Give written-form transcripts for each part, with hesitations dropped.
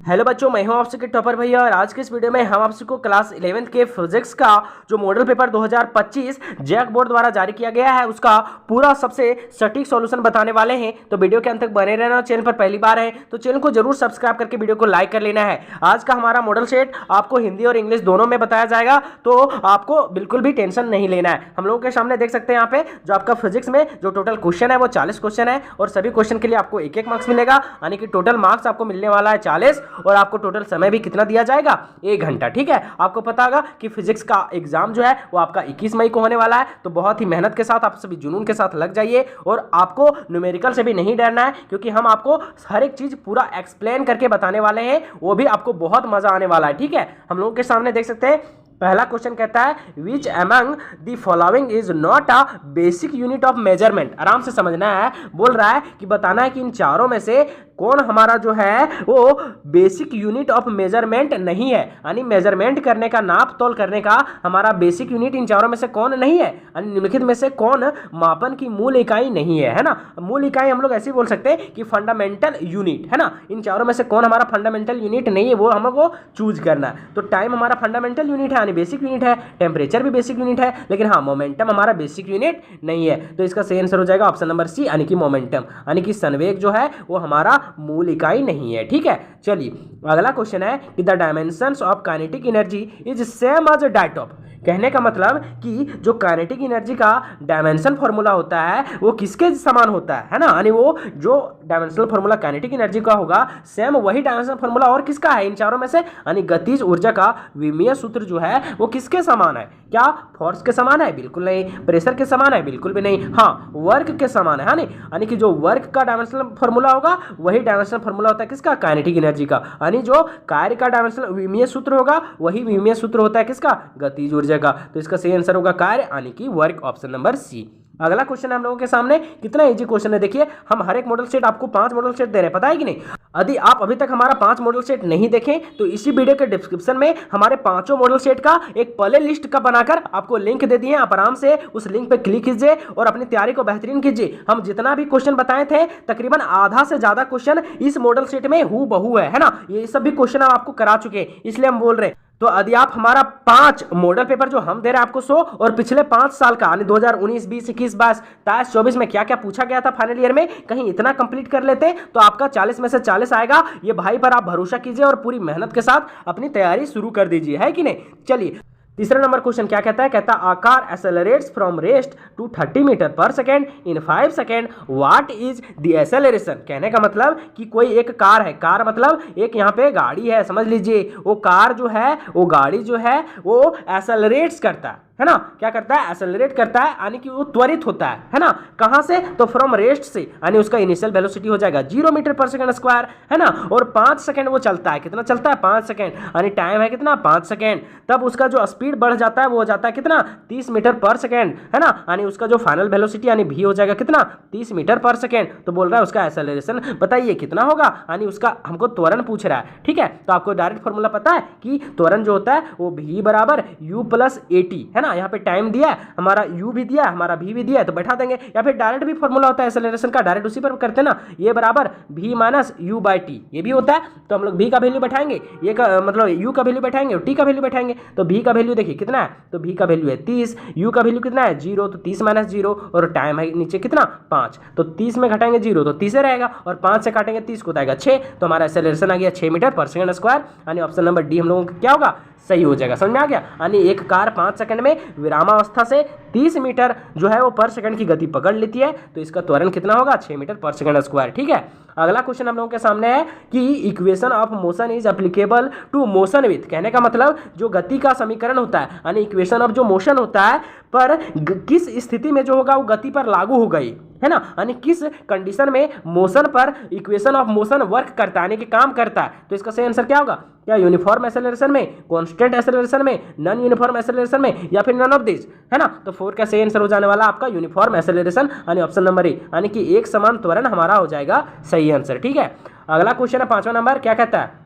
Hello बच्चों, मैं हूं आपसे के टॉपर भैया और आज के इस वीडियो में हम आपसे को क्लास 11th के फिजिक्स का जो मॉडल पेपर 2025 जैक बोर्ड द्वारा जारी किया गया है उसका पूरा सबसे सटीक सॉल्यूशन बताने वाले हैं। तो वीडियो के अंत तक बने रहना। चैनल पर पहली बार है तो चैनल को जरूर सब्सक्राइब करके वीडियो को लाइक कर लेना है। आज का हमारा मॉडल सेट आपको हिंदी और इंग्लिश दोनों में बताया जाएगा, तो आपको बिल्कुल भी टेंशन नहीं लेना है। हम लोगों के सामने देख सकते हैं यहाँ पे जो आपका फिजिक्स में जो टोटल क्वेश्चन है वो 40 क्वेश्चन है और सभी क्वेश्चन के लिए आपको एक मार्क्स मिलेगा, यानी कि टोटल मार्क्स आपको मिलने वाला है 40 और आपको टोटल समय भी कितना दिया जाएगा, 1 घंटा। ठीक है, आपको पता होगा कि फिजिक्स का एग्जाम जो है वो आपका 21 मई को होने वाला है, तो बहुत ही मेहनत के साथ आप सभी जुनून के साथ लग जाइए और आपको न्यूमेरिकल से भी नहीं डरना है, क्योंकि हम आपको हर एक चीज पूरा एक्सप्लेन करके बताने वाले हैं, वो भी आपको बहुत मजा आने वाला है। ठीक है, हम लोगों के सामने देख सकते हैं पहला क्वेश्चन कहता है which among the following is not a basic unit of measurement. आराम से समझना है, बोल रहा है कि बताना है कि इन चारों में से कौन हमारा जो है वो बेसिक यूनिट ऑफ मेजरमेंट नहीं है, यानी मेजरमेंट करने का, नाप तोल करने का हमारा बेसिक यूनिट इन चारों में से कौन नहीं है, यानी निम्नलिखित में से कौन मापन की मूल इकाई नहीं है ना। मूल इकाई हम लोग ऐसे ही बोल सकते हैं कि फंडामेंटल यूनिट है ना। इन चारों में से कौन हमारा फंडामेंटल यूनिट नहीं है वो हमको चूज करना है। तो टाइम हमारा फंडामेंटल यूनिट है, बेसिक यूनिट है, टेम्परेचर भी बेसिक यूनिट है, लेकिन हाँ मोमेंटम हमारा बेसिक यूनिट नहीं है। तो इसका सही आंसर हो जाएगा ऑप्शन नंबर सी, यानी कि मोमेंटम, यानी कि संवेग जो है वो हमारा मूल इकाई नहीं है। ठीक है, चलिए अगला क्वेश्चन है कि the dimensions of kinetic energy is same as that of. कहने का मतलब कि जो काइनेटिक एनर्जी का डायमेंशन फॉर्मूला होता है वो किसके समान होता है ना, यानी वो जो डायमेंशनल फॉर्मूला काइनेटिक एनर्जी का होगा सेम वही डायमेंशनल फॉर्मूला और किसका है इन चारों में से, यानी गतिज ऊर्जा का विमीय सूत्र जो है वो किसके समान है। क्या फोर्स के समान है? बिल्कुल नहीं। प्रेशर के समान है? बिल्कुल भी नहीं। हाँ, वर्क के समान है, यानी कि जो वर्क का डायमेंशनल फॉर्मूला होगा वही डायमेंशनल फॉर्मूला होता है किसका, काइनेटिक एनर्जी का, यानी जो कार्य का डायमेंशनल विमीय सूत्र होगा वही विमीय सूत्र होता है किसका, गतिज ऊर्जा का। तो इसका सही आंसर होगा कार्य, यानी कि वर्क, ऑप्शन नंबर सी। अगला क्वेश्चन है हम लोगों के सामने, कितना इजी क्वेश्चन है। देखिए हम हर एक मॉडल सेट आपको 5 मॉडल सेट दे रहे हैं, पता है कि नहीं। यदि आप अभी तक हमारा 5 मॉडल सेट नहीं देखें तो इसी वीडियो के डिस्क्रिप्शन में हमारे 5 मॉडल सेट का एक प्ले लिस्ट का बनाकर आपको लिंक दे दिए। आप आराम से उस लिंक पे क्लिक कीजिए और अपनी तैयारी को बेहतरीन कीजिए। हम जितना भी क्वेश्चन बताए थे तकरीबन आधा से ज्यादा क्वेश्चन इस मॉडल सेट में हूबहू है ना। ये सब भी क्वेश्चन हम आपको करा चुके हैं, इसलिए हम बोल रहे हैं। तो यदि आप हमारा 5 मॉडल पेपर जो हम दे रहे हैं आपको 100 और पिछले 5 साल का यानी 2019, 20, 21, 22, 23, 24 में क्या क्या पूछा गया था फाइनल ईयर में, कहीं इतना कंप्लीट कर लेते तो आपका 40 में से 40 आएगा। ये भाई पर आप भरोसा कीजिए और पूरी मेहनत के साथ अपनी तैयारी शुरू कर दीजिए, है कि नहीं। चलिए तीसरा नंबर क्वेश्चन क्या कहता है, कहता है a car accelerates from rest to 30 metre per second in 5 second, what is the acceleration. कहने का मतलब कि कोई एक कार है, कार मतलब एक यहाँ पे गाड़ी है, समझ लीजिए। वो कार जो है, वो गाड़ी जो है वो एक्सेलरेट्स करता है ना। क्या करता है, एक्सेलरेट करता है, यानी कि वो त्वरित होता है ना। कहां से, तो फ्रॉम रेस्ट से, यानी उसका इनिशियल वेलोसिटी हो जाएगा 0 मीटर पर सेकंड स्क्वायर है ना। और 5 सेकंड वो चलता है, कितना चलता है, 5 सेकंड, यानी टाइम है कितना, 5 सेकंड। तब उसका जो स्पीड बढ़ जाता है वो हो जाता है कितना, 30 मीटर पर सेकंड है ना, यानी उसका जो फाइनल वेलोसिटी यानी भी हो जाएगा कितना, 30 मीटर पर सेकंड। तो बोल रहा है उसका एक्सेलरेशन बताइए कितना होगा, यानी उसका हमको त्वरण पूछ रहा है। ठीक है, तो आपको डायरेक्ट फॉर्मूला पता है कि त्वरण जो होता है वो v बराबर u प्लस at है ना। यहाँ पे टाइम दिया है, हमारा u भी दिया है, हमारा v भी दिया है, तो बैठा देंगे। या फिर डायरेक्ट भी फॉर्मूला होता है एक्सेलरेशन का, डायरेक्ट उसी पर करते हैं ना, ये बराबर v minus u by T, ये भी होता है। तो हम लोग v का वैल्यू बैठाएंगे, ये का मतलब u का वैल्यू बैठाएंगे और t का वैल्यू बैठाएंगे। तो v का वैल्यू देखिए कितना है, तो v का वैल्यू है 30, u का वैल्यू कितना है 0, तो 30 माइनस 0 और टाइम है नीचे कितना 5, तो 30 में घटाएंगे 0 तो 30 रहेगा और 5 से काटेंगे 30 को आएगा 6, तो हमारा एक्सेलरेशन आ गया 6 मीटर पर सेकंड स्क्वायर, यानी ऑप्शन नंबर डी हम लोगों का क्या होगा, सही हो जाएगा। समझ में आ गया, यानी एक कार 5 सेकंड में विरामावस्था से 30 मीटर जो है वो पर सेकंड की गति पकड़ लेती है, तो इसका त्वरण कितना होगा, 6 मीटर पर सेकंड स्क्वायर। ठीक है, अगला क्वेश्चन हम लोगों के सामने है कि equation of motion is applicable to motion with. कहने का मतलब जो गति का समीकरण होता है, यानी इक्वेशन ऑफ जो मोशन होता है पर किस स्थिति में जो होगा वो गति पर लागू हो गई है ना, यानी किस कंडीशन में मोशन पर इक्वेशन ऑफ मोशन वर्क करता है, यानी कि काम करता है। तो इसका सही आंसर क्या होगा, क्या यूनिफॉर्म एक्सेलरेशन में, कांस्टेंट एक्सेलरेशन में, नॉन यूनिफॉर्म एक्सेलरेशन में, या फिर नन ऑफ दिस है ना। तो 4 का सही आंसर हो जाने वाला आपका यूनिफॉर्म एक्सेलरेशन, यानी ऑप्शन नंबर ए, यानी कि एक समान त्वरण हमारा हो जाएगा सही आंसर। ठीक है, अगला क्वेश्चन है 5वां नंबर, क्या कहता है,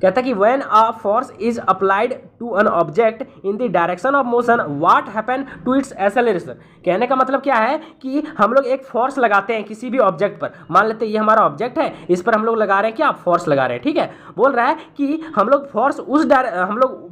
कहता है कि when a force is applied to an object in the direction of motion what happen to its acceleration. कहने का मतलब क्या है कि हम लोग एक फोर्स लगाते हैं किसी भी ऑब्जेक्ट पर, मान लेते हैं ये हमारा ऑब्जेक्ट है, इस पर हम लोग लगा रहे हैं क्या, फोर्स लगा रहे हैं, ठीक है। बोल रहा है कि हम लोग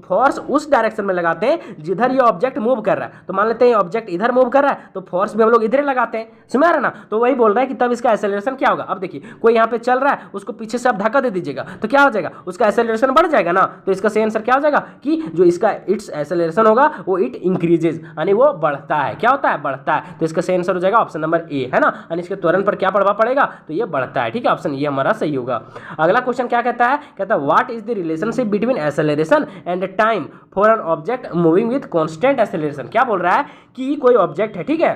फोर्स उस डायरेक्शन में लगाते हैं जिधर ये ऑब्जेक्ट मूव कर रहा है। तो मान लेते हैं ये ऑब्जेक्ट इधर मूव कर रहा है तो फोर्स भी हम लोग इधर लगाते हैं, समझ रहा है ना। तो वही बोल रहा है कि तब इसका एक्सेलरेशन क्या होगा। अब देखिए कोई यहाँ पे चल रहा है, उसको पीछे से आप धक्का दे दीजिएगा तो क्या हो जाएगा, उसका एक्सेलरेशन बढ़ जाएगा ना। तो इसका सही आंसर क्या हो जाएगा कि जो इसका इट्स एक्सेलरेशन होगा वो इट इंक्रीजेज, यानी वो बढ़ता है। क्या होता है, बढ़ता है। तो इसका सही आंसर हो जाएगा ऑप्शन नंबर ए, है ना। यानी इसके त्वरण पर क्या प्रभाव पड़ेगा, तो ये बढ़ता है, ठीक है। ऑप्शन ये हमारा सही होगा। अगला क्वेश्चन क्या कहता है, कहता है what is the relationship between acceleration and time for an object moving with constant acceleration. क्या बोल रहा है कि कोई ऑब्जेक्ट है, ठीक है,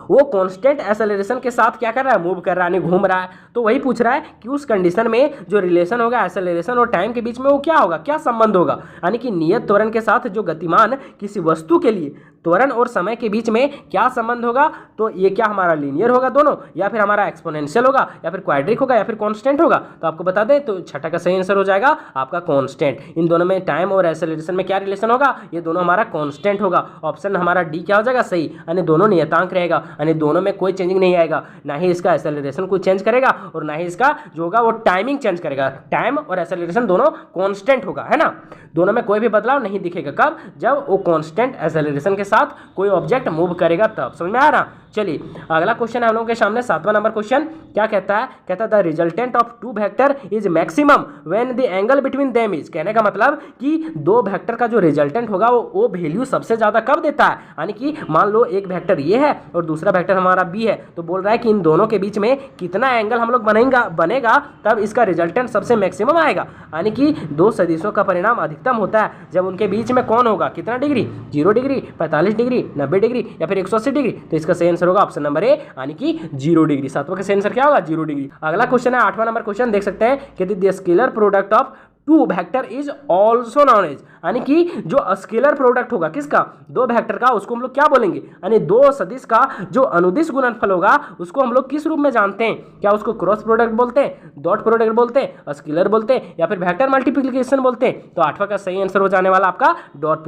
वो कांस्टेंट एक्सेलरेशन के साथ क्या कर रहा है, मूव कर रहा है, यानी घूम रहा है। तो वही पूछ रहा है कि उस कंडीशन में जो रिलेशन होगा एक्सेलरेशन और टाइम के बीच में वो क्या होगा, क्या संबंध होगा। यानी कि नियत त्वरण के साथ जो गतिमान किसी वस्तु के लिए त्वरण और समय के बीच में क्या संबंध होगा। तो ये क्या हमारा लीनियर होगा दोनों, या फिर हमारा एक्सपोनेंशियल होगा, या फिर क्वाड्रिक होगा, या फिर कांस्टेंट होगा। तो आपको बता दें तो छठा का सही आंसर हो जाएगा आपका कांस्टेंट। इन दोनों में टाइम और एक्सेलरेशन में क्या रिलेशन होगा, ये दोनों हमारा कांस्टेंट होगा। ऑप्शन हमारा डी क्या हो जाएगा, सही। यानी दोनों नियतांक रहेगा, यानी दोनों में कोई चेंजिंग नहीं आएगा, ना ही इसका एक्सेलरेशन को चेंज करेगा और ना ही इसका जो होगा वो टाइमिंग चेंज करेगा। टाइम और एक्सेलरेशन दोनों कांस्टेंट होगा, है ना। दोनों में कोई भी बदलाव नहीं दिखेगा, कब, जब वो कांस्टेंट एक्सेलरेशन के साथ कोई ऑब्जेक्ट मूव करेगा तब। समझ में आ रहा। चलिए अगला क्वेश्चन है हम लोगों के सामने 7वां नंबर क्वेश्चन। क्या कहता है, कहता है the resultant of two vector is maximum when the angle between them is. कहने का मतलब कि दो वेक्टर का जो रिजल्टेंट होगा वो वैल्यू सबसे ज्यादा कब देता है। यानी कि मान लो एक वेक्टर ये है और दूसरा वेक्टर हमारा बी है, तो बोल रहा है कि इन दोनों के बीच में कितना एंगल हम लोग बनेगा तब इसका रिजल्टेंट सबसे मैक्सिमम आएगा। यानी कि दो सदिशों का परिणाम अधिकतम होता है जब उनके बीच में कौन होगा, कितना डिग्री, 0 डिग्री, 45 डिग्री, 90 डिग्री या फिर 180 डिग्री। तो इसका सही आंसर होगा ऑप्शन नंबर ए, यानी कि 0 डिग्री। 7वां का सही आंसर क्या होगा, 0 डिग्री। अगला क्वेश्चन है 8वां नंबर क्वेश्चन, देख सकते हैं कि the scalar product of two vector is also known as. यानी कि जो स्केलर प्रोडक्ट होगा किसका, दो वेक्टर का, उसको हम लोग क्या बोलेंगे, यानी दो सदिश का जो अनुदिश गुणनफल होगा उसको हम लोग किस रूप में जानते हैं। क्या उसको क्रॉस प्रोडक्ट बोलते हैं, डॉट प्रोडक्ट बोलते हैं, स्केलर बोलते हैं, या फिर वेक्टर मल्टीप्लिकेशन बोलते हैं। तो 8वां का सही आंसर हो जाने वाला आपका डॉट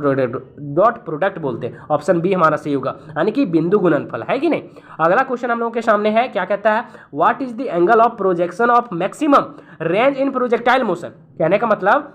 प्रोडक्ट बोलते हैं। ऑप्शन बी हमारा सही होगा, यानी कि बिंदु गुणनफल, है कि नहीं। अगला क्वेश्चन हम लोगों के सामने है, क्या कहता है, what is the angle of projection of maximum range in projectile motion. कहने का मतलब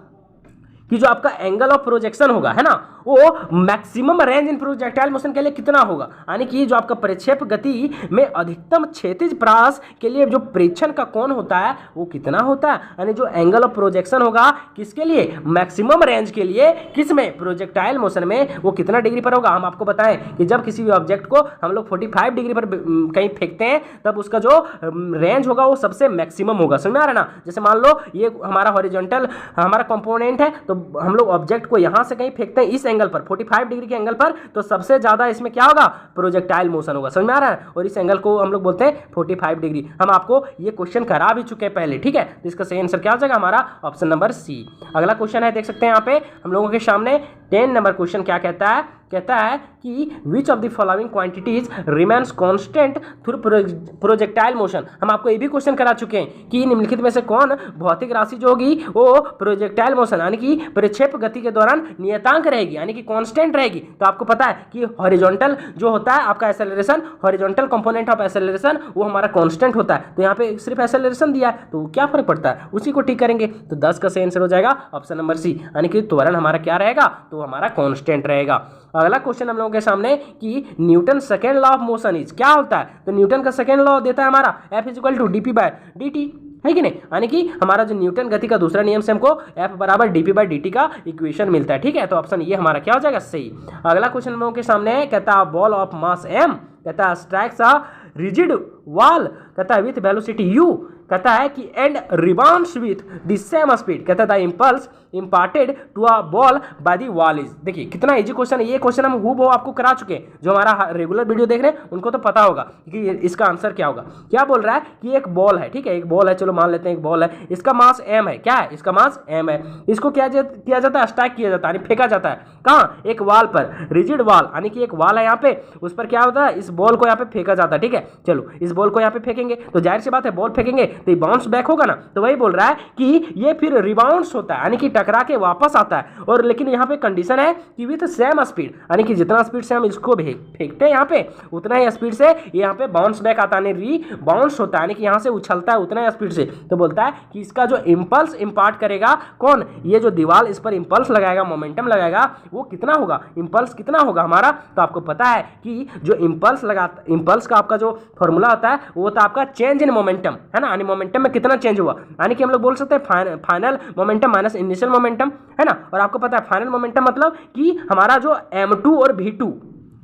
कि जो आपका एंगल ऑफ प्रोजेक्शन होगा, है ना, वो मैक्सिमम रेंज इन प्रोजेक्टाइल मोशन के लिए कितना होगा। यानी कि जो आपका प्रक्षेप गति में अधिकतम क्षैतिज प्रयास के लिए जो प्रेक्षण का कोण होता है वो कितना होता है। यानी जो एंगल ऑफ प्रोजेक्शन होगा किसके लिए, मैक्सिमम रेंज के लिए, किस में, प्रोजेक्टाइल मोशन में, वो कितना डिग्री पर होगा। हम आपको बताएं कि जब किसी भी ऑब्जेक्ट को हम लोग 45 डिग्री पर कहीं फेंकते हैं तब उसका जो रेंज होगा वो सबसे मैक्सिमम होगा। समझ में आ रहा है ना। जैसे मान लो ये हमारा हॉरिजॉन्टल हमारा कंपोनेंट है, तो हम लोग ऑब्जेक्ट को यहां से कहीं फेंकते हैं इस एंगल पर, 45 डिग्री के एंगल पर, तो सबसे ज्यादा इसमें क्या होगा, प्रोजेक्टाइल मोशन होगा। समझ में आ रहा है। और इस एंगल को हम लोग बोलते हैं 45 डिग्री। हम आपको ये क्वेश्चन करा भी चुके हैं पहले, ठीक है। तो इसका सही आंसर क्या हो जाएगा हमारा ऑप्शन नंबर सी। अगला क्वेश्चन है, देख सकते हैं यहाँ पे हम लोगों के सामने 10 नंबर क्वेश्चन। क्या कहता है, कहता है कि which of the following quantities remains constant through projectile motion. हम आपको ये भी क्वेश्चन करा चुके हैं कि निम्नलिखित में से कौन भौतिक राशि जो होगी वो प्रोजेक्टाइल मोशन यानी कि प्रक्षेप गति के दौरान नियतांक रहेगी, यानी कि कांस्टेंट रहेगी। तो आपको पता है कि हॉरिजॉन्टल जो होता है आपका acceleration, horizontal component of acceleration वो हमारा कांस्टेंट होता है। तो यहाँ पे सिर्फ एक्सेलरेशन दिया है तो क्या फर्क पड़ता है, उसी को ठीक करेंगे। तो 10 का सही आंसर हो जाएगा ऑप्शन नंबर सी, यानी कि त्वरण हमारा क्या रहेगा, तो हमारा कांस्टेंट रहेगा। अगला क्वेश्चन हम लोगों के सामने कि Newton second law of motion is क्या होता है। तो न्यूटन का सेकेंड लॉ देता है हमारा F = dp/dt, है कि नहीं। यानी कि हमारा जो न्यूटन गति का दूसरा नियम से हमको F = dp/dt का इक्वेशन मिलता है, ठीक है। तो ऑप्शन ये हमारा क्या हो जाएगा, सही। अगला क्वेश्चन हम लोगों के सामने है, कहता है बॉल ऑफ मास m, कहता है स्ट्राइक्स अ रिजिड वॉल, कहता है विथ वेलोसिटी u, कहता है कि and rebounds with the same speed, कहता है the impulse imparted to a ball by the wall is. देखिए कितना इजी क्वेश्चन है। ये क्वेश्चन हम हूबहू आपको करा चुके हैं, जो हमारा रेगुलर वीडियो देख रहे हैं उनको तो पता होगा कि इसका आंसर क्या होगा। क्या बोल रहा है कि एक बॉल है, ठीक है, एक बॉल है, चलो मान लेते हैं एक बॉल है, इसका मास m है। क्या है, इसका मास m है। इसको क्या किया जाता है, स्ट्राइक किया जाता है, यानी फेंका जाता है। कहाँ, एक वॉल पर, रिजिड वॉल, यानी कि एक वॉल है यहाँ पे, उस पर क्या होता है, इस बॉल को यहाँ पे फेंका जाता है, ठीक है। चलो इस बॉल को यहाँ पे फेंकेंगे तो जाहिर सी बात है बॉल फेंकेंगे तो ये बाउंस बैक होगा ना, तो वही बोल रहा है कि ये फिर रिबाउंस होता है, यानी कि टकरा के वापस आता है। और लेकिन यहाँ पे कंडीशन है कि विथ सेम स्पीड, यानी कि जितना स्पीड से हम इसको फेंकते हैं यहाँ पे उतना ही स्पीड से यहाँ पे बाउंस बैक आता है, रीबाउंस होता है, यानी कि यहाँ से उछलता है उतना ही स्पीड से। तो बोलता है कि इसका जो इंपल्स इंपार्ट करेगा कौन, ये जो दीवार इस पर इंपल्स लगाएगा, मोमेंटम लगाएगा, वो कितना होगा, इंपल्स कितना होगा हमारा। तो आपको पता है कि जो इंपल्स का आपका जो फॉर्मूला होता है वो होता है आपका चेंज इन मोमेंटम, है ना, यानी मोमेंटम में कितना चेंज हुआ, यानी कि हम लोग बोल सकते हैं final momentum minus initial momentum, है ना। और आपको पता है फाइनल मोमेंटम मतलब कि हमारा जो m2 और v2,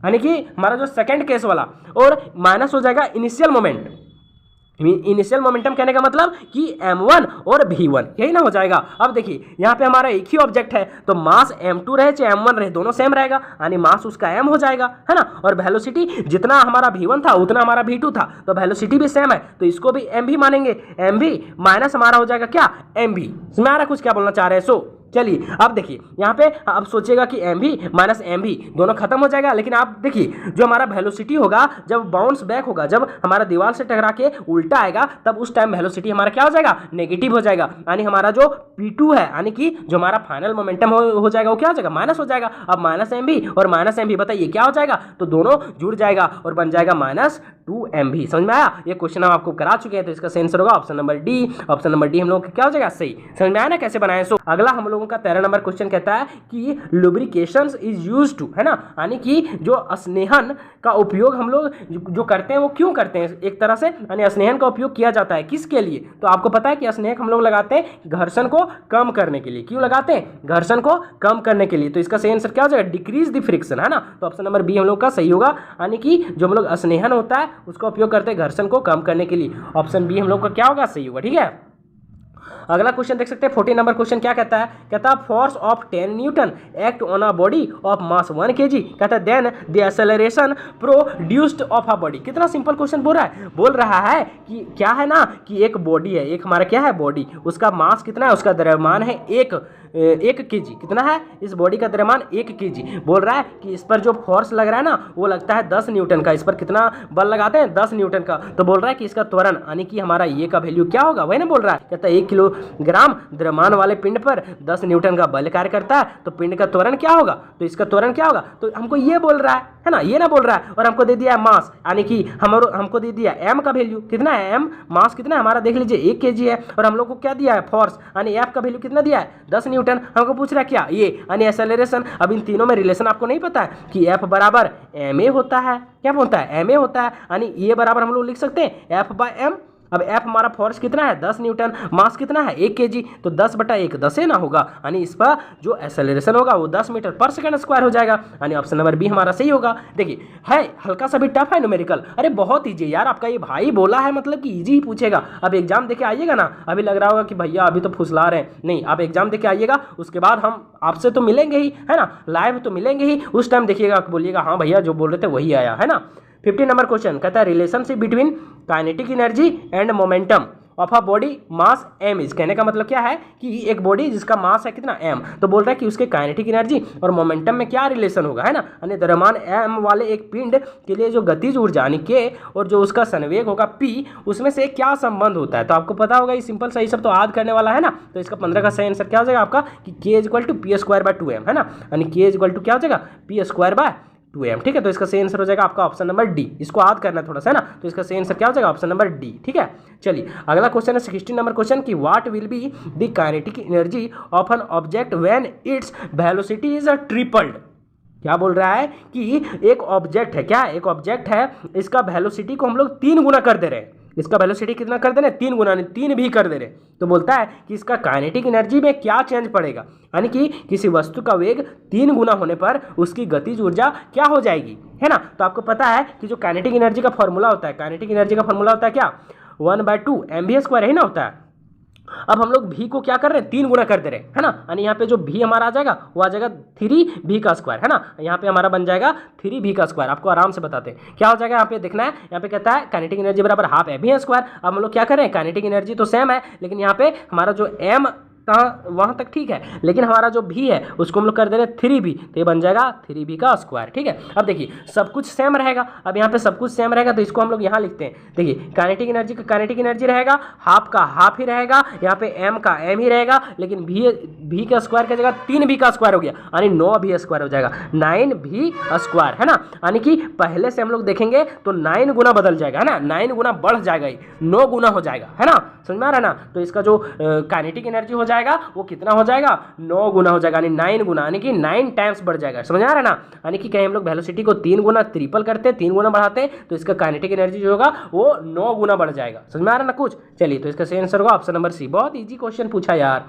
यानी कि हमारा जो सेकंड केस वाला, और माइनस हो जाएगा इनिशियल मोमेंट। इनिशियल मोमेंटम कहने का मतलब कि m1 और v1, यही ना हो जाएगा। अब देखिए यहाँ पे हमारा एक ही ऑब्जेक्ट है, तो मास m2 रहे चाहे m1 रहे दोनों सेम रहेगा, यानी मास उसका m हो जाएगा, है ना। और वेलोसिटी जितना हमारा v1 था उतना हमारा v2 था, तो वेलोसिटी भी सेम है, तो इसको भी m भी मानेंगे। m भी माइनस हमारा हो जाएगा क्या, m भी। इसमें आ रहा कुछ क्या बोलना चाह रहे हैं। सो चलिए अब देखिए यहाँ पे अब सोचिएगा कि एम भी माइनस एम भी दोनों खत्म हो जाएगा, लेकिन आप देखिए जो हमारा वेलोसिटी होगा जब बाउंस बैक होगा, जब हमारा दीवार से टकरा के उल्टा आएगा, तब उस टाइम वेलोसिटी हमारा क्या हो जाएगा, नेगेटिव हो जाएगा, यानी हमारा जो P2 है, यानी कि जो हमारा फाइनल मोमेंटम हो जाएगा वो क्या हो जाएगा, माइनस हो जाएगा। अब माइनस एम भी और माइनस एम भी बताइए क्या हो जाएगा, तो दोनों जुड़ जाएगा और बन जाएगा -2mv। समझ में आया, ये क्वेश्चन हम आपको करा चुके हैं, तो इसका आंसर होगा option number D. Option number D हम लोगों का क्या हो जाएगा, सही। समझ में आया ना कैसे बनाए। सो अगला हम लोगों का 13 नंबर क्वेश्चन कहता है कि लुब्रिकेशंस इज यूज्ड टू, है ना, यानी कि जो स्नेहन का उपयोग हम लोग जो करते हैं वो क्यों करते हैं, एक तरह से यानी स्नेहन का उपयोग किया जाता है किसके लिए। तो आपको पता है कि स्नेहक हम लोग लगाते हैं घर्षण को कम करने के लिए। क्यों लगाते हैं, घर्षण को कम करने के लिए। तो इसका सही आंसर क्या हो जाएगा, डिक्रीज द फ्रिक्शन, है ना। तो ऑप्शन नंबर बी हम लोग का सही होगा, यानी कि जो हम लोग स्नेहन होता है उसका उपयोग करते हैं घर्षण को कम करने के लिए। ऑप्शन बी हम लोग का क्या होगा, सही होगा। ठीक है, अगला क्वेश्चन देख सकते हैं 14 नंबर क्वेश्चन क्या कहता है, कहता है force of 10 newton act on a body of mass 1 kg, कहता है then the acceleration produced of a body. कितना सिंपल क्वेश्चन बोल रहा है कि क्या है ना कि एक बॉडी है, एक हमारा क्या है बॉडी, उसका मास कितना है, उसका द्रव्यमान है 1 kg, कितना है, इस बॉडी का द्रव्यमान 1 kg। बोल रहा है कि इस पर जो फोर्स लग रहा है ना वो लगता है 10 न्यूटन का। इस पर कितना बल लगाते हैं, 10 न्यूटन का। तो बोल रहा है कि इसका त्वरण यानी कि हमारा ये का वैल्यू क्या होगा, वही ना बोल रहा है, कहता है 1 किलोग्राम द्रव्यमान वाले पिंड पर 10 न्यूटन का बल कार्य करता है, तो पिंड का त्वरण क्या होगा, तो इसका त्वरण क्या होगा। तो हमको ये बोल रहा है ना, ये ना बोल रहा है, और हमको दे दिया है मास, यानी कि हमको दे दिया एम का वैल्यू कितना है, एम मास कितना है हमारा, देख लीजिए 1 kg है, और हम लोग को क्या दिया है, फोर्स यानी एफ का वैल्यू कितना दिया है, 10 न्यूटन। हमको पूछ रहा है क्या, ये यानी एक्सेलरेशन। अब इन तीनों में रिलेशन आपको नहीं पता है कि एफ बराबर एम ए होता है, क्या बोलता है, एम ए होता है, यानी ये बराबर हम लोग लिख सकते हैं एफ बाय एम। अब एफ हमारा फोर्स कितना है, 10 न्यूटन, मास कितना है 1 kg, तो 10/1 10 ना होगा, यानी इस पर जो एक्सेलरेशन होगा वो 10 मीटर पर सेकंड स्क्वायर हो जाएगा, यानी ऑप्शन नंबर बी हमारा सही होगा। देखिए है हल्का सा भी टफ है न्यूमेरिकल, अरे बहुत ईजी यार, आपका ये भाई बोला है मतलब कि ईजी ही पूछेगा। अब एग्जाम देके आइएगा ना, अभी लग रहा होगा कि भैया अभी तो फुसला रहे हैं, नहीं, आप एग्जाम देके आइएगा, उसके बाद हम आपसे तो मिलेंगे ही, है ना, लाइव तो मिलेंगे ही, उस टाइम देखिएगा, बोलिएगा हाँ भैया जो बोल रहे थे वही आया, है ना। 15 नंबर क्वेश्चन कहता है relationship between kinetic energy and momentum of a body mass M is. कहने का मतलब क्या है कि एक बॉडी जिसका मास है कितना एम, तो बोल रहा है कि उसके काइनेटिक एनर्जी और मोमेंटम में क्या रिलेशन होगा, है ना, यानी द्रव्यमान एम वाले एक पिंड के लिए जो गतिज ऊर्जा यानी के और जो उसका संवेग होगा पी, उसमें से क्या संबंध होता है। तो आपको पता होगा ये सिंपल सही सब तो याद करने वाला है ना। तो इसका 15 का सही आंसर क्या हो जाएगा आपका कि k = p²/2m, है ना, यानी k = क्या हो जाएगा p²/2m। ठीक है, तो इसका सही आंसर हो जाएगा आपका ऑप्शन नंबर डी। इसको याद करना है थोड़ा सा, है ना, तो इसका सही आंसर क्या हो जाएगा ऑप्शन नंबर डी। ठीक है, चलिए अगला क्वेश्चन है 16 नंबर क्वेश्चन की what will be the kinetic energy of an object when its velocity is tripled. क्या बोल रहा है कि एक ऑब्जेक्ट है, क्या एक ऑब्जेक्ट है, इसका वेलोसिटी को हम लोग 3 गुना कर दे रहे हैं, इसका वेलोसिटी कितना कर दे रहे हैं, 3 गुना, 3 भी कर दे रहे। तो बोलता है कि इसका काइनेटिक एनर्जी में क्या चेंज पड़ेगा, यानी कि किसी वस्तु का वेग 3 गुना होने पर उसकी गतिज ऊर्जा क्या हो जाएगी, है ना। तो आपको पता है कि जो काइनेटिक एनर्जी का फॉर्मूला होता है, काइनेटिक एनर्जी का फॉर्मूला होता है क्या, 1/2 mv² है ना होता है। अब हम लोग भी को क्या कर रहे हैं, 3 गुना कर दे रहे हैं, है ना, यानी यहाँ पे जो भी हमारा आ जाएगा वो आ जाएगा 3v², है ना, यहाँ पे हमारा बन जाएगा 3v²। आपको आराम से बताते हैं क्या हो जाएगा, यहाँ पे देखना है, यहाँ पे कहता है काइनेटिक एनर्जी बराबर ½ mv²। अब हम लोग क्या कर रहे हैं, काइनेटिक एनर्जी तो सेम है, लेकिन यहाँ पे हमारा जो m वहाँ तक ठीक है, लेकिन हमारा जो भी है उसको हम लोग कर दे रहे 3b, तो ये बन जाएगा 3b का स्क्वायर। ठीक है, अब देखिए सब कुछ सेम रहेगा, अब यहाँ पे सब कुछ सेम रहेगा तो इसको हम लोग यहाँ लिखते हैं। देखिए काइनेटिक एनर्जी का काइनेटिक एनर्जी रहेगा, हाफ का हाफ ही रहेगा, यहाँ पे m का m ही रहेगा, लेकिन v का स्क्वायर की जगह 3b का स्क्वायर हो गया, यानी 9b स्क्वायर हो जाएगा, 9b स्क्वायर, है ना। यानी कि पहले से हम लोग देखेंगे तो 9 गुना बदल जाएगा, है ना, 9 गुना बढ़ जाएगा, 9 गुना हो जाएगा, है ना, समझ में आ रहा है ना। तो इसका जो काइनेटिक एनर्जी हो जाएगा वो कितना हो जाएगा, 9 गुना हो जाएगा, यानी 9 गुना, यानी कि 9 टाइम्स बढ़ जाएगा, समझ आ रहा है ना। यानी कि कहीं हम लोग वेलोसिटी को 3 गुना ट्रिपल करते हैं, 3 गुना बढ़ाते हैं, तो इसका काइनेटिक एनर्जी जो होगा वो 9 गुना बढ़ जाएगा, समझ में आ रहा है ना कुछ। चलिए तो इसका सही आंसर होगा ऑप्शन नंबर सी। बहुत ईजी क्वेश्चन पूछा यार।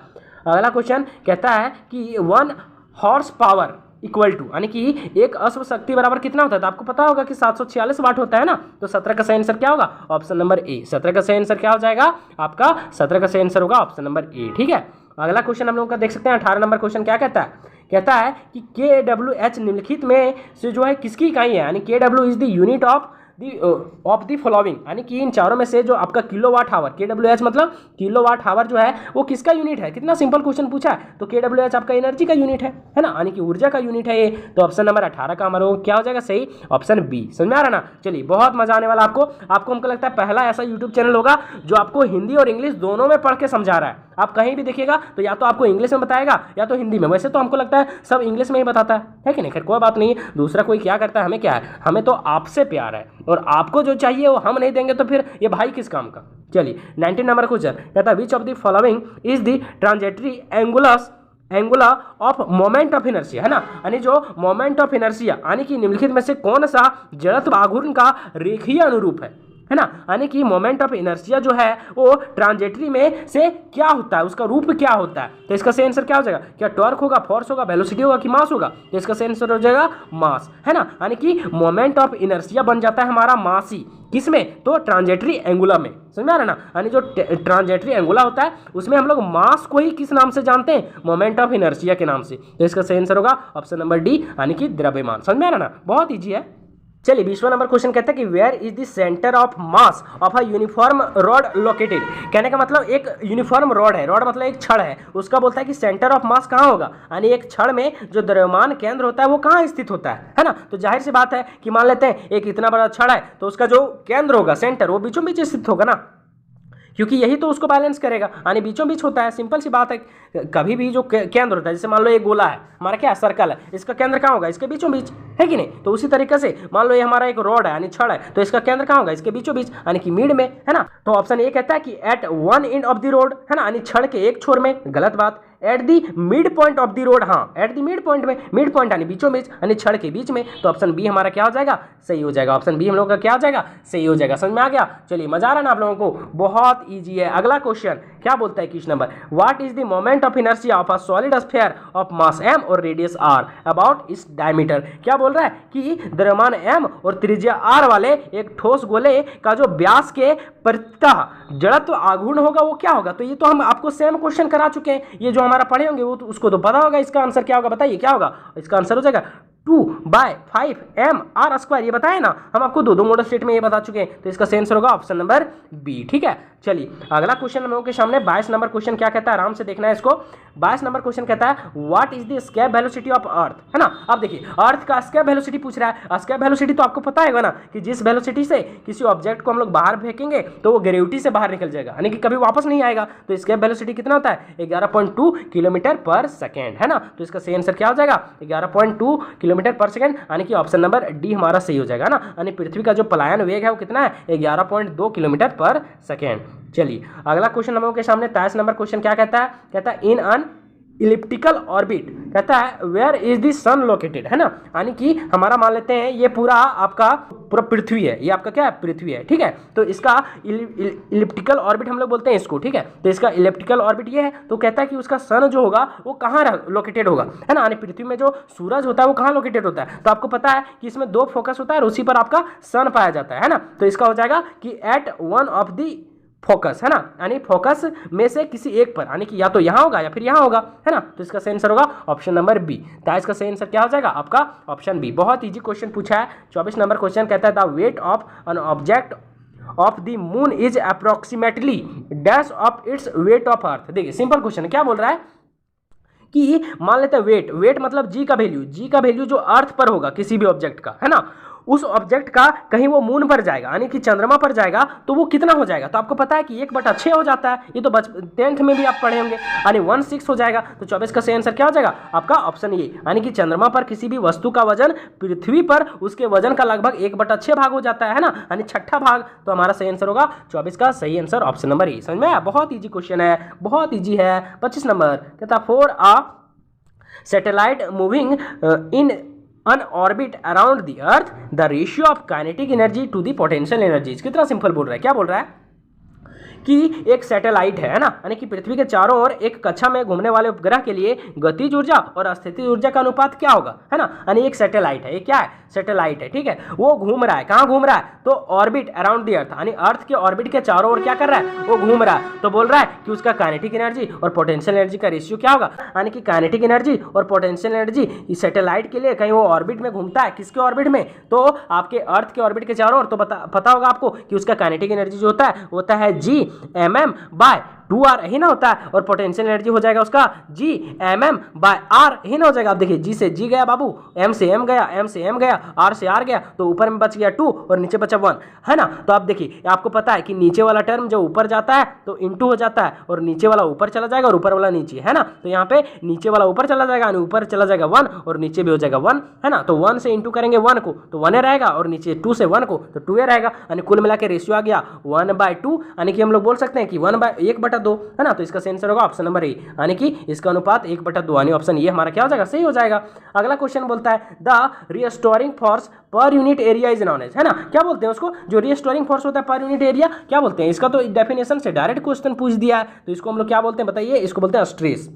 अगला क्वेश्चन कहता है कि 1 हॉर्स पावर इक्वल टू, यानी कि एक अश्व शक्ति बराबर कितना होता है, तो आपको पता होगा कि 746 वाट होता है ना, तो 17 का सही आंसर क्या होगा, ऑप्शन नंबर ए। 17 का सही आंसर क्या हो जाएगा आपका, 17 का सही आंसर होगा ऑप्शन नंबर ए। ठीक है, अगला क्वेश्चन हम लोग का देख सकते हैं। 18 नंबर क्वेश्चन क्या कहता है, कहता है कि KWH निम्नलिखित में से जो है किसकी इकाई है, यानी KW is the unit of the following, यानी कि इन चारों में से जो आपका किलोवाट आवर, KWH मतलब किलोवाट आवर जो है वो किसका यूनिट है। कितना सिंपल क्वेश्चन पूछा है, तो KWH आपका एनर्जी का यूनिट है ना, यानी कि ऊर्जा का यूनिट है ये। तो ऑप्शन नंबर 18 का हमारा क्या हो जाएगा सही, ऑप्शन बी। समझ में आ रहा ना। चलिए बहुत मजा आने वाला आपको हमको लगता है पहला ऐसा यूट्यूब चैनल होगा जो आपको हिंदी और इंग्लिश दोनों में पढ़ के समझा रहा है। आप कहीं भी देखिएगा तो या तो आपको इंग्लिश में बताएगा या तो हिंदी में, वैसे तो हमको लगता है सब इंग्लिश में ही बताता है कि नहीं, खैर कोई बात नहीं है, दूसरा कोई क्या करता है, हमें क्या है, हमें तो आपसे प्यार है और आपको जो चाहिए वो हम नहीं देंगे तो फिर ये भाई किस काम का। चलिए 19 नंबर क्वेश्चन कहता है which of the following is the trajectory एंगुला of moment of inertia, है ना, यानी जो मोमेंट ऑफ इनर्शिया, यानी कि निम्नलिखित में से कौन सा जड़त्व आघूर्ण का रेखीय अनुरूप है ना, यानी कि मोमेंट ऑफ इनर्शिया जो है वो ट्रांजेक्टरी में से क्या होता है, उसका रूप क्या होता है। तो इसका सही आंसर क्या हो जाएगा, क्या टॉर्क होगा, फोर्स होगा, वेलोसिटी होगा कि मास होगा, तो इसका सही आंसर हो जाएगा मास, है ना। यानी कि मोमेंट ऑफ इनर्शिया बन जाता है हमारा मास ही, किसमें, तो ट्रांजेक्टरी एंगुला में, समझ में आ रहा है ना। यानी जो ट्रांजेक्टरी एंगुला होता है उसमें हम लोग मास को ही किस नाम से जानते हैं, मोमेंट ऑफ इनर्शिया के नाम से। तो इसका सही आंसर होगा ऑप्शन नंबर डी, यानी कि द्रव्यमान। समझ में आ रहा है ना, बहुत ईजी है। चलिए 20वां नंबर क्वेश्चन कहता है कि where is the centre of mass of a uniform rod located. कहने का मतलब एक यूनिफॉर्म रॉड है, रॉड मतलब एक छड़ है, उसका बोलता है कि सेंटर ऑफ मास कहाँ होगा, यानी एक छड़ में जो द्रव्यमान केंद्र होता है वो कहाँ स्थित होता है ना। तो जाहिर सी बात है कि मान लेते हैं एक इतना बड़ा छड़ है तो उसका जो केंद्र होगा, सेंटर, वो बीचों बीच स्थित होगा ना, क्योंकि यही तो उसको बैलेंस करेगा, यानी बीचों बीच होता है। सिंपल सी बात है, कभी भी जो केंद्र होता है, जैसे मान लो ये गोला है हमारा, क्या सर्कल है, इसका केंद्र कहाँ होगा, इसके बीचों बीच, है कि नहीं। तो उसी तरीके से मान लो ये हमारा एक रॉड है यानी छड़ है, तो इसका केंद्र कहाँ होगा, इसके बीचों बीच, यानी कि मिड में, है ना। तो ऑप्शन ए कहता है कि at one end of the rod, है ना, यानी छड़ के एक छोर में, गलत बात। At the mid point of the road, हाँ एट दी मिड पॉइंट में, मिड पॉइंट यानी बीचों बीच, यानी छड़ के बीच में। तो ऑप्शन बी हमारा क्या हो जाएगा, सही हो जाएगा। ऑप्शन बी हम लोग का क्या हो जाएगा, सही हो जाएगा। समझ में आ गया। चलिए मजा आ रहा है ना आप लोगों को, बहुत ईजी है। अगला क्वेश्चन क्या बोलता है, 21 number, what is the moment of inertia of a solid sphere of mass m और radius r about its diameter. क्या बोल रहा है कि द्रव्यमान m और त्रिज्या r वाले एक ठोस गोले का जो व्यास के प्रत्यतः जड़त्व आघूर्ण होगा वो क्या होगा। तो ये तो हम आपको सेम क्वेश्चन करा चुके हैं, ये जो हमारा पढ़े होंगे वो तो उसको तो पता होगा। इसका आंसर क्या होगा, बताइए क्या होगा। इसका आंसर हो जाएगा 2/5m r²। ये बताए ना, हम आपको दो मॉडल स्टेट में ये बता चुके हैं। तो इसका सही आंसर होगा ऑप्शन नंबर बी। ठीक है, चलिए अगला क्वेश्चन हम लोगों के सामने 22 नंबर क्वेश्चन क्या कहता है, आराम से देखना है इसको। 22 नंबर क्वेश्चन कहता है what is the escape velocity of earth, है ना। अब देखिए अर्थ का एस्केप वेलोसिटी पूछ रहा है। एस्केप वेलोसिटी तो आपको पता है ना कि जिस वेलोसिटी से किसी ऑब्जेक्ट को हम लोग बाहर फेंकेंगे तो वो ग्रेविटी से बाहर निकल जाएगा, यानी कि कभी वापस नहीं आएगा। तो एस्केप वेलोसिटी कितना होता है, 11.2 किलोमीटर पर सेकेंड, है ना। तो इसका सही आंसर क्या हो जाएगा, 11.2 किलोमीटर पर सेकेंड, यानी कि ऑप्शन नंबर डी हमारा सही हो जाएगा ना। यानी पृथ्वी का जो पलायन वेग है वो कितना है, 11.2 किलोमीटर पर सेकेंड। चलिए अगला क्वेश्चन हम लोगों के सामने 23 नंबर क्वेश्चन क्या कहता है, कहता है इन अन इलिप्टिकल ऑर्बिट, कहता है where is the sun located, है ना। यानी कि हमारा मान लेते हैं ये पूरा आपका पूरा पृथ्वी है, ये आपका क्या है, पृथ्वी है, ठीक है। तो इसका इलिप्टिकल ऑर्बिट हम लोग बोलते हैं इसको, ठीक है। तो इसका इलिप्टिकल ऑर्बिट ये है, तो कहता है कि उसका सन जो होगा वो कहाँ लोकेटेड होगा, है ना। यानी पृथ्वी में जो सूरज होता है वो कहाँ लोकेटेड होता है। तो आपको पता है कि इसमें 2 फोकस होता है और उसी पर आपका सन पाया जाता है ना। तो इसका हो जाएगा कि at one of the focus, है ना, यानी फोकस में से किसी एक पर, यानी कि या तो यहाँ होगा या फिर यहाँ होगा, है ना। तो इसका सही आंसर होगा ऑप्शन नंबर बी। तो इसका सही आंसर क्या हो जाएगा आपका ऑप्शन बी। बहुत इजी क्वेश्चन पूछा है। 24 नंबर क्वेश्चन कहता है the weight of an object of the moon is approximately dash of its weight of earth. देखिए सिंपल क्वेश्चन है, क्या बोल रहा है कि मान लेते हैं वेट मतलब जी का वैल्यू जो अर्थ पर होगा किसी भी ऑब्जेक्ट का, है ना, उस ऑब्जेक्ट का कहीं वो मून पर जाएगा यानी कि चंद्रमा पर जाएगा तो वो कितना हो जाएगा। तो आपको पता है कि 1/6 हो जाता है, ये तो 10th में भी आप पढ़े होंगे, यानी 1/6 हो जाएगा। तो 24 का सही आंसर क्या हो जाएगा आपका ऑप्शन ए, यानी कि चंद्रमा पर किसी भी वस्तु का वजन पृथ्वी पर उसके वजन का लगभग 1/6 भाग हो जाता है ना, यानी छठा भाग। तो हमारा सही आंसर होगा 24 का सही आंसर ऑप्शन नंबर ए। समझ में आया, बहुत ईजी क्वेश्चन है, बहुत ईजी है। 25 नंबर कहता for a satellite moving in an orbit around the earth the ratio of kinetic energy to the potential energy। कितना सिंपल बोल रहा है, क्या बोल रहा है कि एक सैटेलाइट है ना, यानी कि पृथ्वी के चारों ओर एक कक्षा में घूमने वाले उपग्रह के लिए गतिज ऊर्जा और स्थितिज ऊर्जा का अनुपात क्या होगा, है ना। यानी एक सैटेलाइट है, ये क्या है, सैटेलाइट है, ठीक है, वो घूम रहा है, कहाँ घूम रहा है, तो ऑर्बिट अराउंड द अर्थ, यानी अर्थ के ऑर्बिट के चारों ओर क्या कर रहा है, वो घूम रहा है। तो बोल रहा है कि उसका काइनेटिक एनर्जी और पोटेंशियल एनर्जी का रेशियो क्या होगा, यानी कि काइनेटिक एनर्जी और पोटेंशियल एनर्जी इस सैटेलाइट के लिए कहीं वो ऑर्बिट में घूमता है, किसके ऑर्बिट में, तो आपके अर्थ के ऑर्बिट के चारों ओर, तो पता होगा आपको कि उसका काइनेटिक एनर्जी जो होता है G/m/2r ही ना होता है, और पोटेंशियल एनर्जी हो जाएगा उसका G/m/r ही ना हो जाएगा। आप देखिए G से G गया बाबू, M से M गया, M से M गया, R से R गया, तो ऊपर में बच गया 2 और नीचे बचा 1, है ना। तो आप देखिए आपको पता है कि नीचे वाला टर्म जो ऊपर जाता है तो इंटू हो जाता है, और नीचे वाला ऊपर चला जाएगा और ऊपर वाला नीचे, है ना। तो यहाँ पे नीचे वाला ऊपर चला जाएगा, ऊपर चला जाएगा 1 और नीचे भी हो जाएगा 1, है ना। तो 1 से इंटू करेंगे 1 को तो 1 रहेगा, और नीचे 2 से 1 को तो 2 रहेगा, यानी कुल मिला के रेशियो आ गया 1/2, यानी कि हम लोग बोल सकते हैं कि 1/2, है ना। तो इसका सही आंसर होगा ऑप्शन नंबर ए, यानी कि इसका अनुपात 1/2, यानी ऑप्शन ये हमारा क्या हो जाएगा, सही हो जाएगा। अगला क्वेश्चन बोलता है the restoring force per unit area is known as, है ना। क्या बोलते हैं उसको, जो रिस्टोरिंग फोर्स होता है पर यूनिट एरिया, क्या बोलते हैं, इसका तो डेफिनेशन से डायरेक्ट क्वेश्चन पूछ दिया है, तो इसको हम लोग क्या बोलते हैं बताइए, इसको बोलते हैं स्ट्रेस,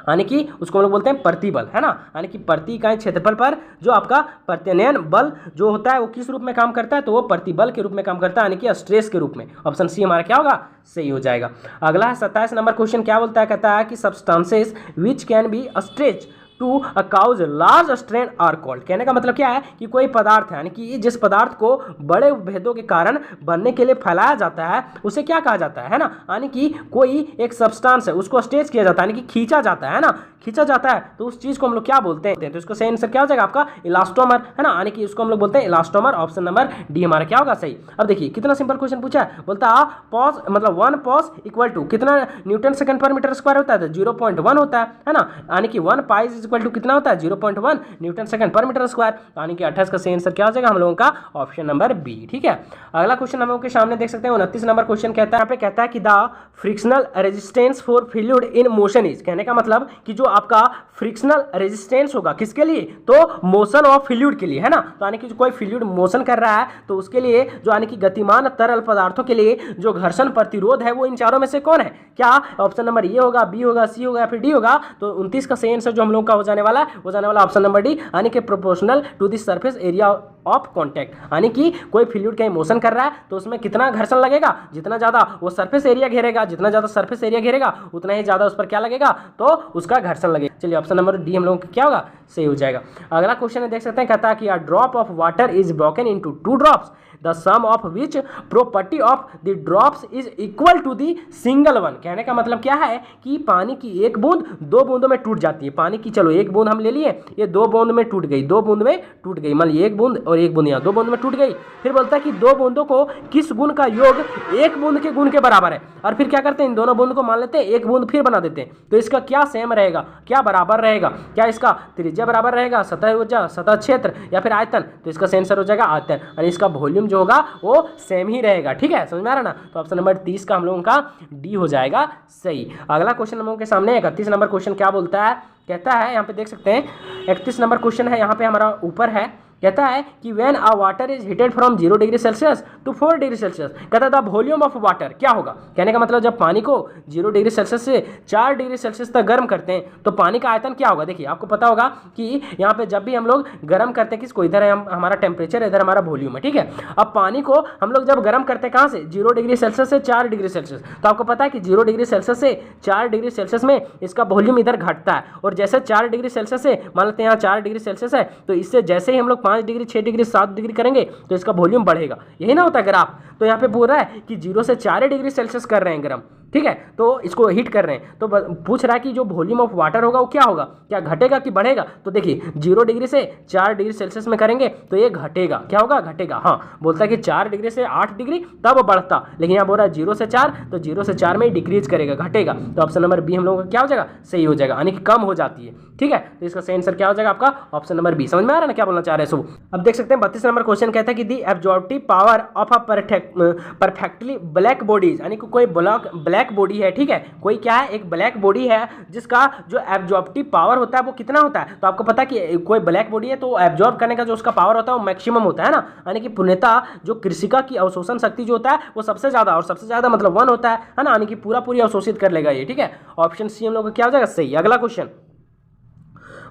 यानी कि उसको हम लोग बोलते हैं प्रतिबल, है ना। यानी कि प्रति इकाई क्षेत्रफल पर जो आपका प्रत्यानयन बल जो होता है वो किस रूप में काम करता है, तो वो प्रतिबल के रूप में काम करता है, यानी कि स्ट्रेस के रूप में। ऑप्शन सी हमारा क्या होगा, सही हो जाएगा। अगला है 27 नंबर क्वेश्चन, क्या बोलता है, कहता है कि substances which can be stretch to a cause large strain are called. कहने का मतलब क्या है कि कोई पदार्थ है, यानी कि जिस पदार्थ को बड़े भेदों के कारण बनने के लिए फैलाया जाता है उसे क्या कहा जाता है ना। यानी कि कोई एक सब्सटेंस है उसको स्ट्रेच किया जाता है, यानी कि खींचा जाता है ना, खींचा जाता है, तो उस चीज को हम लोग क्या बोलते हैं, तो इसको सही आंसर क्या हो जाएगा आपका इलास्टोमर, है ना। यानी कि उसको हम लोग बोलते हैं इलास्टोमर, ऑप्शन नंबर डी हमारा क्या होगा सही। अब देखिए कितना सिंपल क्वेश्चन पूछा है, बोलता है पॉज मतलब 1 पॉज इक्वल टू कितना न्यूटन सेकंड पर मीटर स्क्वायर होता है, तो 0.1 होता है ना। यानी कि 1 पाई इज इक्वल टू कितना होता है 0.1 न्यूटन सेकंड पर मीटर स्क्वायर, यानी कि 28 का सही आंसर क्या हो जाएगा हम लोगों का ऑप्शन नंबर बी, ठीक है। अगला क्वेश्चन हम लोगों के सामने देख सकते हैं 29 नंबर क्वेश्चन कहता है, यहाँ पे कहता है कि the frictional resistance for fluid in motion is. कहने का मतलब कि जो आपका फ्रिक्शनल रेजिस्टेंस होगा किसके लिए, तो मोशन ऑफ फ्लूइड के लिए, है ना। तो यानी कि कोई फ्लूइड मोशन कर रहा है तो उसके लिए जो यानी कि गतिमान तरल पदार्थों के लिए जो घर्षण प्रतिरोध है वो इन चारों में से कौन है, क्या ऑप्शन नंबर ए होगा, बी होगा, सी होगा या फिर डी होगा। तो 29 का सही आंसर जो हम लोगों का हो जाने वाला है वो जाने वाला ऑप्शन नंबर डी, यानी कि proportional to the surface area of contact. यानी कि कोई फ्लूइड कहीं मोशन कर रहा है तो उसमें कितना घर्षण लगेगा, जितना ज्यादा वो सरफेस एरिया घेरेगा, जितना ज्यादा सरफेस एरिया घेरेगा उतना ही ज्यादा उस पर क्या लगेगा, तो उसका घर्षण लगेगा। चलिए ऑप्शन नंबर डी हम लोगों का क्या होगा, सही हो जाएगा। अगला क्वेश्चन है देख सकते हैं, कहता है कि a drop of water is broken into 2 drops the sum of which property of the drops is equal to the single one. कहने का मतलब क्या है कि पानी की एक बूंद 2 बूंदों में टूट जाती है। पानी की चलो एक बूंद हम ले लिए, ये 2 बूंद में टूट गई, 2 बूंद में टूट गई, मान लीजिए एक बूंद और एक बूंद यहाँ 2 बूंद में टूट गई। फिर बोलता है कि 2 बूंदों को किस गुण का योग 1 बूंद के गुण के बराबर है, और फिर क्या करते हैं इन दोनों बूंद को मान लेते हैं 1 बूंद फिर बना देते हैं। तो इसका क्या सेम रहेगा, क्या बराबर रहेगा, क्या इसका त्रिज्या बराबर रहेगा, सतह ऊर्जा, सतह क्षेत्र या फिर आयतन। तो इसका सही आंसर हो जाएगा आयतन, यानी इसका वॉल्यूम जो होगा वो सेम ही रहेगा, ठीक है, समझ में आ रहा ना। तो ऑप्शन नंबर 30 का हम लोगों का डी हो जाएगा सही। अगला क्वेश्चन हम लोगों के सामने 31 नंबर क्वेश्चन क्या बोलता है, कहता है यहाँ पे देख सकते हैं 31 नंबर क्वेश्चन है, यहाँ पे हमारा ऊपर है, कहता है कि when a water is heated from 0 degree Celsius to 4 degree Celsius, कहता है द वॉल्यूम ऑफ वाटर क्या होगा। कहने का मतलब जब पानी को 0 डिग्री सेल्सियस से 4 डिग्री सेल्सियस तक गर्म करते हैं तो पानी का आयतन क्या होगा। देखिए आपको पता होगा कि यहाँ पे जब भी हम लोग गर्म करते हैं किसको, इधर हमारा टेम्परेचर, इधर हमारा वॉल्यूम है, ठीक है। अब पानी को हम लोग जब गर्म करते हैं कहाँ से, 0 डिग्री सेल्सियस से 4 डिग्री सेल्सियस, तो आपको पता है कि 0 डिग्री सेल्सियस से 4 डिग्री सेल्सियस में इसका वॉल्यूम इधर घटता है, और जैसे 4 डिग्री सेल्सियस से मान लेते हैं यहाँ 4 डिग्री सेल्सियस है, तो इससे जैसे ही हम लोग 5 डिग्री, 6 डिग्री, 7 डिग्री करेंगे तो इसका वॉल्यूम बढ़ेगा, यही ना होता है ग्राफ। तो यहाँ पे बोल रहा है कि 0 से 4 डिग्री सेल्सियस कर रहे हैं गर्म, ठीक है, तो इसको हीट कर रहे हैं, तो पूछ रहा है कि जो वॉल्यूम ऑफ वाटर होगा वो क्या होगा, क्या घटेगा कि बढ़ेगा। तो देखिए 0 डिग्री से 4 डिग्री सेल्सियस में करेंगे तो ये घटेगा, क्या होगा, घटेगा। हाँ, बोलता है कि 4 डिग्री से 8 डिग्री तब बढ़ता, लेकिन यहाँ बोल रहा है 0 से 4, तो 0 से 4 में डिक्रीज करेगा, घटेगा। तो ऑप्शन नंबर बी हम लोगों का क्या हो जाएगा, सही हो जाएगा, यानी कि कम हो जाती है, ठीक है। तो इसका सही आंसर क्या हो जाएगा आपका ऑप्शन नंबर बी। समझ में आ रहा है ना क्या बोलना चाह रहे हैं सब। अब देख सकते हैं 32 नंबर क्वेश्चन कहता है कि the absorptive power of a perfectly black bodies, यानी कि कोई ब्लैक बॉडी है, ठीक है, कोई क्या है, एक ब्लैक बॉडी है जिसका जो एब्जॉर्प्टिव पावर होता है वो कितना होता है। तो आपको पता है कि कोई ब्लैक बॉडी है तो एब्जॉर्ब करने का जो उसका पावर होता है वो मैक्सिमम होता है ना, यानी कि पूर्णतः जो कृषिका की अवशोषण शक्ति जो होता है वो सबसे ज्यादा, और सबसे ज्यादा मतलब 1 होता है ना, यानी कि पूरी अवशोषित कर लेगा ये, ठीक है। ऑप्शन सी हम लोग का क्या हो जाएगा, सही। अगला क्वेश्चन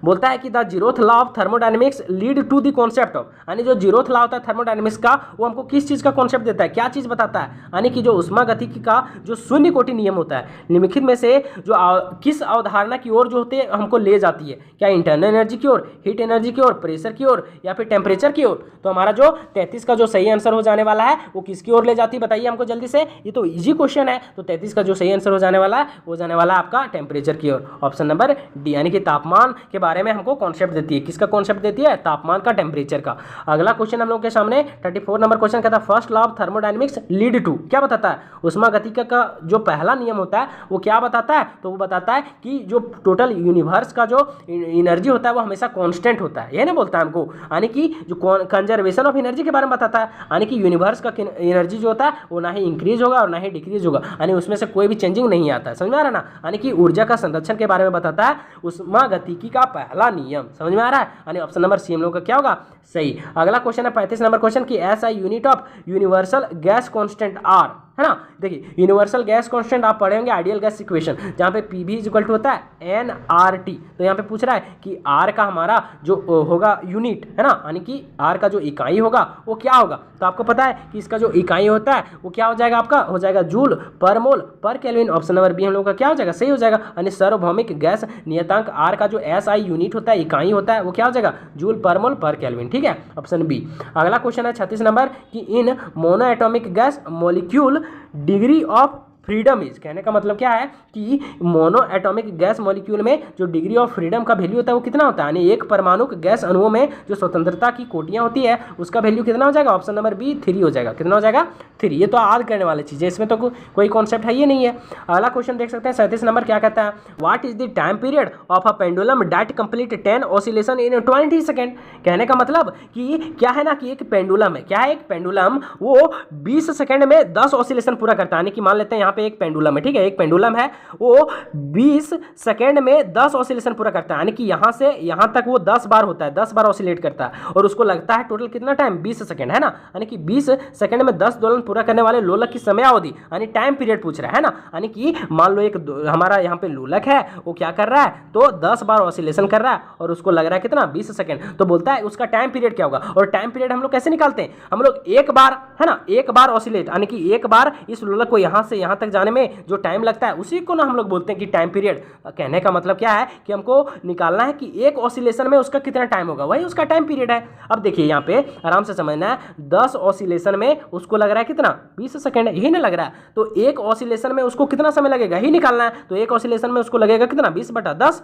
बोलता है कि the zeroth law of thermodynamics lead to the concept of, यानी जो जीरोथ लॉ होता है थर्मोडायनेमिक्स का वो हमको किस चीज का कॉन्सेप्ट देता है, क्या चीज बताता है, यानी कि जो उष्मागतिकी का जो शून्य कोटि नियम होता है निम्नलिखित में से जो किस अवधारणा की ओर जो होते हैं हमको ले जाती है, क्या इंटरनल एनर्जी की ओर, हीट एनर्जी की ओर, प्रेशर की ओर, या फिर टेम्परेचर की ओर। तो हमारा जो 33 का जो सही आंसर हो जाने वाला है वो किसकी ओर ले जाती है, बताइए हमको जल्दी से, ये तो इजी क्वेश्चन है। तो 33 का जो सही आंसर हो जाने वाला है वो जाने वाला है आपका टेम्परेचर की ओर, ऑप्शन नंबर डी, यानी कि तापमान के बारे में हमको कॉन्सेप्ट देती है, किसका कॉन्सेप्ट देती है, तापमान का, टेम्परेचर का। अगला क्वेश्चन हम लोग के सामने 34 नंबर क्वेश्चन कहता है first law of thermodynamics lead to, क्या बताता है, उष्मागतिकी का जो पहला नियम होता है वो क्या बताता है, तो वो बताता है कि जो टोटल यूनिवर्स का जो एनर्जी होता है वो हमेशा कांस्टेंट होता है, ये ना बोलता है हमको, यानी कि जो कंजर्वेशन ऑफ एनर्जी के बारे में बताता है, यानी कि यूनिवर्स का एनर्जी जो होता है वो ना ही इंक्रीज होगा और ना ही डिक्रीज होगा, यानी उसमें से कोई भी चेंजिंग नहीं आता है, समझ में आ रहा है ना, यानी कि ऊर्जा का संरक्षण के बारे में बताता है उष्मागतिकी का पहला नियम, समझ में आ रहा है, यानी ऑप्शन नंबर सी हम लोग का क्या होगा, सही। अगला क्वेश्चन है 35 नंबर क्वेश्चन की SI unit of universal gas constant R, है ना। देखिए यूनिवर्सल गैस कांस्टेंट आप पढ़े होंगे आइडियल गैस इक्वेशन, जहाँ पे पी भी इक्वल टू होता है nRT। तो यहाँ पे पूछ रहा है कि आर का हमारा जो होगा यूनिट, है ना, यानी कि आर का जो इकाई होगा वो क्या होगा। तो आपको पता है कि इसका जो इकाई होता है वो क्या हो जाएगा, आपका हो जाएगा जूल पर मोल पर केल्विन, ऑप्शन नंबर बी हम लोग का क्या हो जाएगा, सही हो जाएगा। यानी सार्वभौमिक गैस नियतांक आर का जो एसआई यूनिट होता है, इकाई होता है, वो क्या हो जाएगा, जूल पर मोल पर केल्विन, ठीक है, ऑप्शन बी। अगला क्वेश्चन है 36 नंबर कि in monoatomic gas molecule degree of freedom is, कहने का मतलब क्या है कि मोनो एटॉमिक गैस मॉलिक्यूल में जो डिग्री ऑफ फ्रीडम का वैल्यू होता है वो कितना होता है, यानी एक परमाणु गैस अणुओं में जो स्वतंत्रता की कोटियां होती है उसका वैल्यू कितना हो जाएगा, ऑप्शन नंबर बी 3 हो जाएगा, कितना हो जाएगा 3। ये तो याद करने वाली चीज़ है, इसमें तो कोई कॉन्सेप्ट है ये नहीं है। अगला क्वेश्चन देख सकते हैं 37 नंबर, क्या कहता है what is the time period of a pendulum that complete 10 oscillation in 20 second. कहने का मतलब कि क्या है ना कि एक पेंडुलम है, क्या है, एक पेंडुलम वो 20 सेकेंड में 10 ऑसिलेशन पूरा करता है, यानी कि मान लेते हैं यहाँ पे एक पेंडुलम है, ठीक है, एक पेंडुलम है वो 20 सेकेंड में 10 ऑसिलेशन पूरा करता है, यानी कि यहाँ से यहाँ तक वो 10 बार होता है, 10 बार ऑसिलेट करता है, और उसको लगता है टोटल कितना टाइम, 20 सेकेंड, है ना, यानी कि 20 सेकेंड में 10 दोलन पूरा करने वाले लोलक की समय अवधि, यानी टाइम पीरियड पूछ रहा है ना, यानी कि मान लो एक हमारा यहाँ पे लोलक है वो क्या कर रहा है, तो 10 बार ऑसिलेशन कर रहा है और उसको लग रहा है कितना, 20 सेकेंड, तो बोलता है उसका टाइम पीरियड क्या होगा। और टाइम पीरियड हम लोग कैसे निकालते हैं, हम लोग एक बार, है ना, एक बार ऑसिलेट, यानी कि एक बार इस लोलक को यहाँ से यहाँ तक जाने में जो टाइम लगता है उसी को ना हम लोग बोलते हैं कि टाइम पीरियड। कहने का मतलब क्या है कि हमको निकालना है कि एक ऑसिलेशन में उसका कितना टाइम होगा, वही उसका टाइम पीरियड है। अब देखिए यहाँ पे आराम से समझना है, 10 ऑसिलेशन में उसको लग रहा है कितना, 20 सेकेंड, यही ना लग रहा है, तो एक ऑसिलेशन में उसको कितना समय लगेगा ही निकालना है, तो एक ऑसिलेशन में उसको लगेगा कितना, 20/10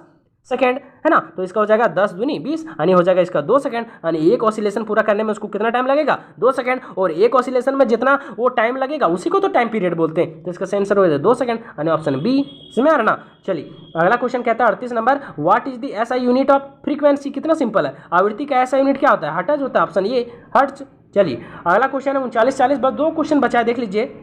सेकेंड, है ना, तो इसका हो जाएगा 10 दूनी 20, यानी हो जाएगा इसका 2 सेकेंड, यानी एक ऑसिलेशन पूरा करने में उसको कितना टाइम लगेगा, 2 सेकेंड, और एक ऑसिलेशन में जितना वो टाइम लगेगा उसी को तो टाइम पीरियड बोलते हैं, तो इसका सही आंसर हो जाएगा 2 सेकेंड, यानी ऑप्शन बी। समझ आ रहा ना। चलिए अगला क्वेश्चन कहता है 38 number what is the SI unit of frequency. कितना सिंपल है, आवृत्ति का एसआई यूनिट क्या होता है, हर्ट्ज होता है, ऑप्शन ये हर्ट्ज। चलिए अगला क्वेश्चन है 39-40, बस 2 क्वेश्चन बचा है, देख लीजिए।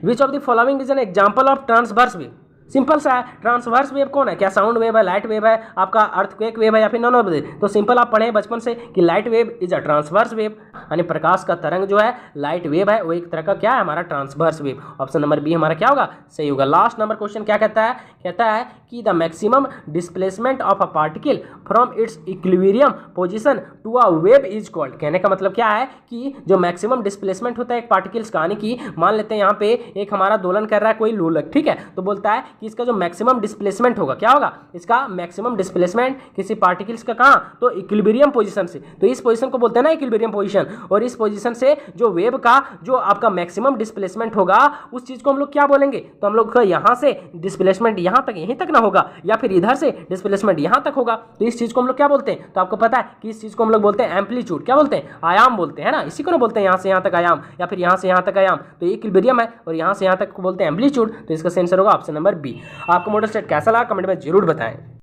Which of the following is an example of transverse wave. Simple सा है, ट्रांसवर्स वेव कौन है, क्या साउंड वेव है, लाइट वेव है, आपका अर्थक्वेक वेव है, या फिर नॉन ऑफ वेव। तो सिंपल आप पढ़े बचपन से कि light wave is a transverse wave, यानी प्रकाश का तरंग जो है लाइट वेव है वो एक तरह का क्या है हमारा transverse wave, option number B हमारा क्या होगा, सही होगा। लास्ट नंबर क्वेश्चन क्या कहता है, कहता है कि the maximum displacement of a particle from its equilibrium position to a wave is called. कहने का मतलब क्या है कि जो मैक्सिमम डिस्प्लेसमेंट होता है एक पार्टिकल्स का, यानी कि मान लेते हैं यहाँ पे एक हमारा दोलन कर रहा है कोई लोलक, ठीक है, तो बोलता है कि इसका जो मैक्सिमम डिस्प्लेसमेंट होगा, क्या होगा, इसका मैक्सिमम डिस्प्लेसमेंट किसी पार्टिकल्स का कहाँ, तो इक्विलिब्रियम पोजीशन से, तो इस पोजीशन को बोलते हैं ना इक्विलिब्रियम पोजीशन, और इस पोजीशन से जो वेव का जो आपका मैक्सिमम डिस्प्लेसमेंट होगा उस चीज को हम लोग क्या बोलेंगे, तो हम लोग यहां से डिस्प्लेसमेंट यहां तक, यहीं तक ना होगा, या फिर इधर से डिस्प्लेसमेंट यहां तक होगा, तो इस चीज को हम लोग क्या बोलते हैं, तो आपको पता है कि इस चीज को हम लोग बोलते हैं एम्पलीट्यूड, क्या बोलते हैं, आयाम बोलते हैं ना, इसी को ना बोलते हैं यहां से यहां तक आयाम, या फिर यहां से यहां तक आयाम, तो ये इक्विलिब्रियम है और यहां से यहां तक को बोलते हैं एम्पलीट्यूड, तो इसका आंसर होगा ऑप्शन नंबर बी। आपको मॉडल सेट कैसा लगा कमेंट में जरूर बताएं।